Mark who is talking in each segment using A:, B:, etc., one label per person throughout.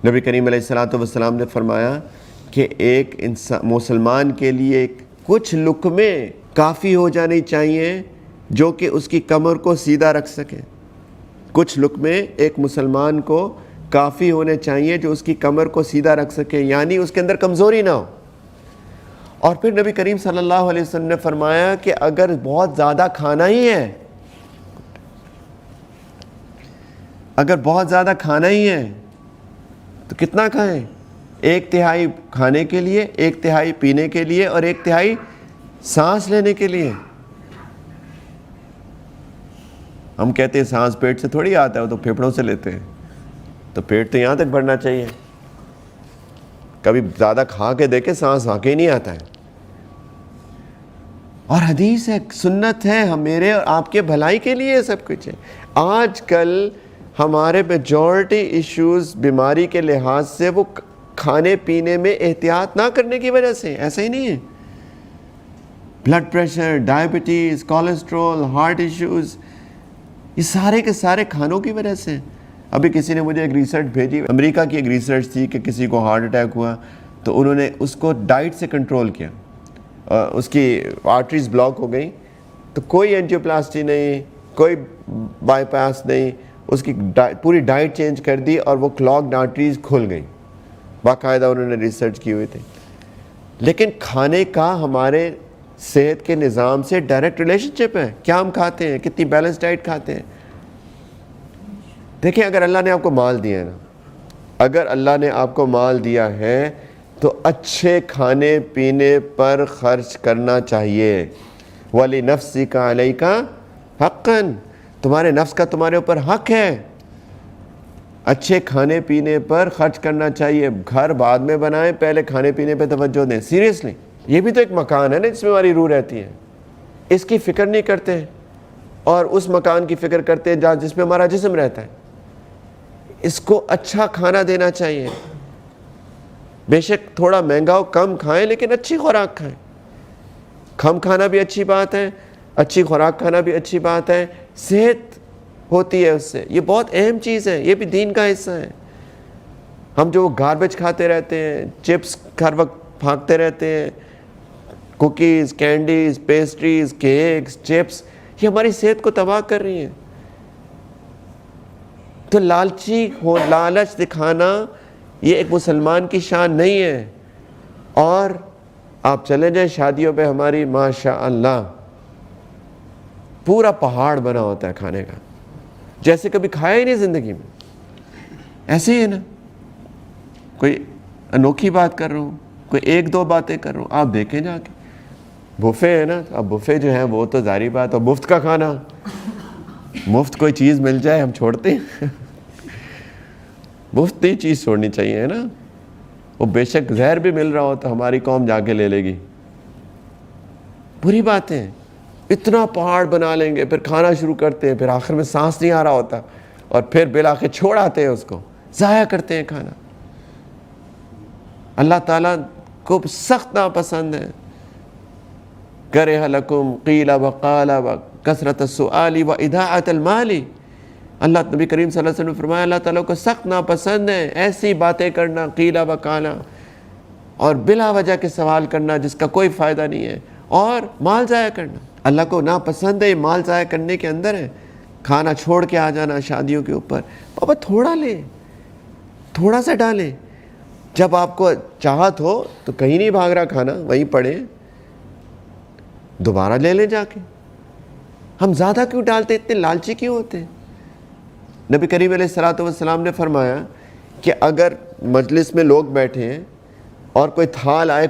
A: نبی کریم علیہ الصلوۃ والسلام نے فرمایا کہ ایک انسان مسلمان کے لیے کچھ لقمے کافی ہو جانے چاہیے جو کہ اس کی کمر کو سیدھا رکھ سکے. کچھ لقمے ایک مسلمان کو کافی ہونے چاہیے جو اس کی کمر کو سیدھا رکھ سکے، یعنی اس کے اندر کمزوری نہ ہو. اور پھر نبی کریم صلی اللہ علیہ وسلم نے فرمایا کہ اگر بہت زیادہ کھانا ہی ہے، اگر بہت زیادہ کھانا ہی ہے تو کتنا کھائیں؟ 1/3 کھانے کے لیے، 1/3 پینے کے لیے اور 1/3 سانس لینے کے لیے. ہم کہتے ہیں سانس پیٹ سے تھوڑی آتا ہے، وہ تو پھیپھڑوں سے لیتے ہیں. تو پیٹ تو یہاں تک بھرنا چاہیے. کبھی زیادہ کھا کے دیکھے سانس واقعی نہیں آتا ہے. اور حدیث ہے، سنت ہے، میرے اور آپ کے بھلائی کے لیے سب کچھ ہے. آج کل ہمارے میجورٹی ایشوز بیماری کے لحاظ سے وہ کھانے پینے میں احتیاط نہ کرنے کی وجہ سے. ایسا ہی نہیں ہے. Blood pressure, diabetes, cholesterol, heart issues, یہ سارے کے سارے کھانوں کی وجہ سے. ابھی کسی نے مجھے ایک ریسرچ بھیجی، امریکہ کی ایک ریسرچ تھی کہ کسی کو ہارٹ اٹیک ہوا تو انہوں نے اس کو ڈائٹ سے کنٹرول کیا. اس کی آرٹریز بلاک ہو گئی تو کوئی اینجیوپلاسٹی نہیں، کوئی بائی پاس نہیں، اس کی پوری ڈائٹ چینج کر دی اور وہ کلاگڈ آرٹریز کھل گئی. باقاعدہ انہوں نے ریسرچ کی ہوئی تھی. لیکن کھانے کا ہمارے صحت کے نظام سے ڈائریکٹ ریلیشن شپ ہے. کیا ہم کھاتے ہیں، کتنی بیلنس ڈائٹ کھاتے ہیں. دیکھیں، اگر اللہ نے آپ کو مال دیا ہے نا، اگر اللہ نے آپ کو مال دیا ہے تو اچھے کھانے پینے پر خرچ کرنا چاہیے. وَلِنَفْسِكَ عَلَيْكَ حَقًّا، تمہارے نفس کا تمہارے اوپر حق ہے. اچھے کھانے پینے پر خرچ کرنا چاہیے. گھر بعد میں بنائیں، پہلے کھانے پینے پہ توجہ دیں. سیریسلی، یہ بھی تو ایک مکان ہے نا جس میں ہماری روح رہتی ہے. اس کی فکر نہیں کرتے اور اس مکان کی فکر کرتے ہیں جس میں ہمارا جسم رہتا ہے. اس کو اچھا کھانا دینا چاہیے. بے شک تھوڑا مہنگا ہو، کم کھائیں لیکن اچھی خوراک کھائیں. کم کھانا بھی اچھی بات ہے، اچھی خوراک کھانا بھی اچھی بات ہے. صحت ہوتی ہے اس سے، یہ بہت اہم چیز ہے. یہ بھی دین کا حصہ ہے. ہم جو گاربیج کھاتے رہتے ہیں، چپس ہر وقت پھانکتے رہتے ہیں، cookies, candies, pastries, cakes, chips, یہ ہماری صحت کو تباہ کر رہی ہیں. تو لالچی ہو، لالچ دکھانا یہ ایک مسلمان کی شان نہیں ہے. اور آپ چلے جائیں شادیوں پہ ہماری، ماشاء اللہ پورا پہاڑ بنا ہوتا ہے کھانے کا، جیسے کبھی کھایا ہی نہیں زندگی میں. ایسے ہی ہے نا. کوئی انوکھی بات کر رہا ہوں، کوئی 1-2 باتیں کر رہا ہوں، آپ دیکھیں جا کے. بفے ہے نا، اب بفے جو ہے وہ تو ظاہری بات ہے. مفت کا کھانا، مفت کوئی چیز مل جائے ہم چھوڑتے ہیں. مفت نہیں چیز چھوڑنی چاہیے ہے نا. وہ بے شک زہر بھی مل رہا ہو تو ہماری قوم جا کے لے لے گی. بری باتیں. اتنا پہاڑ بنا لیں گے، پھر کھانا شروع کرتے ہیں، پھر آخر میں سانس نہیں آ رہا ہوتا اور پھر بالآخر چھوڑ آتے ہیں، اس کو ضائع کرتے ہیں کھانا. اللہ تعالیٰ کو سخت ناپسند ہے. کرہ لکم قیل وقال وکثرۃ السؤال واضاعۃ المال. اللہ نبی کریم صلی اللہ علیہ وسلم نے فرمایا اللہ تعالیٰ کو سخت ناپسند ہے ایسی باتیں کرنا، قیل وقال، اور بلا وجہ کے سوال کرنا جس کا کوئی فائدہ نہیں ہے، اور مال ضائع کرنا. اللہ کو ناپسند ہے مال ضائع کرنے کے اندر ہے. کھانا چھوڑ کے آ جانا شادیوں کے اوپر، بابا تھوڑا لیں، تھوڑا سا ڈالیں. جب آپ کو چاہت ہو تو کہیں نہیں بھاگ رہا کھانا، وہیں پڑے، دوبارہ لے لیں جا کے. ہم زیادہ کیوں ڈالتے، اتنے لالچی کیوں ہوتے ہیں؟ نبی کریم علیہ الصلوۃ والسلام نے فرمایا کہ اگر مجلس میں لوگ بیٹھے ہیں اور کوئی تھال آئے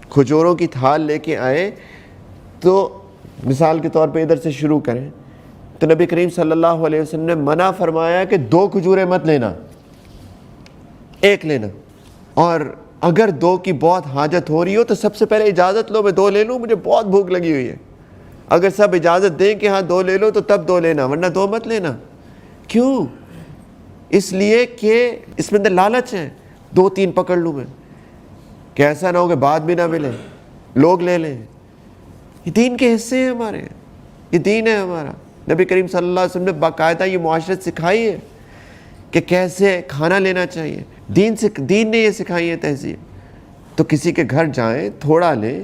A: کھجوروں کی تھال لے کے آئے، تو مثال کے طور پہ ادھر سے شروع کریں، تو نبی کریم صلی اللہ علیہ وسلم نے منع فرمایا کہ 2 کھجوریں مت لینا، 1 لینا. اور اگر 2 کی بہت حاجت ہو رہی ہو تو سب سے پہلے اجازت لو، میں 2 لے لوں، مجھے بہت بھوک لگی ہوئی ہے. اگر سب اجازت دیں کہ ہاں 2 لے لو تو تب 2 لینا، ورنہ 2 مت لینا. کیوں؟ اس لیے کہ اس میں اندر لالچ ہے. 2-3 پکڑ لوں میں کہ ایسا نہ ہو کہ بعد بھی نہ ملے، لوگ لے لیں. یہ دین کے حصے ہیں ہمارے، یہ دین ہے ہمارا. نبی کریم صلی اللہ علیہ وسلم نے باقاعدہ یہ معاشرت سکھائی ہے کہ کیسے کھانا لینا چاہیے. دین نے یہ سکھائی ہے تہذیب. تو کسی کے گھر جائیں, تھوڑا لیں.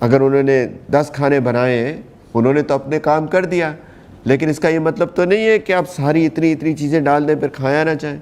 A: اگر انہوں نے 10 کھانے بنائے ہیں, انہوں نے تو اپنے کام کر دیا, لیکن اس کا یہ مطلب تو نہیں ہے کہ آپ ساری اتنی چیزیں ڈال دیں پھر کھایا نہ چاہیں.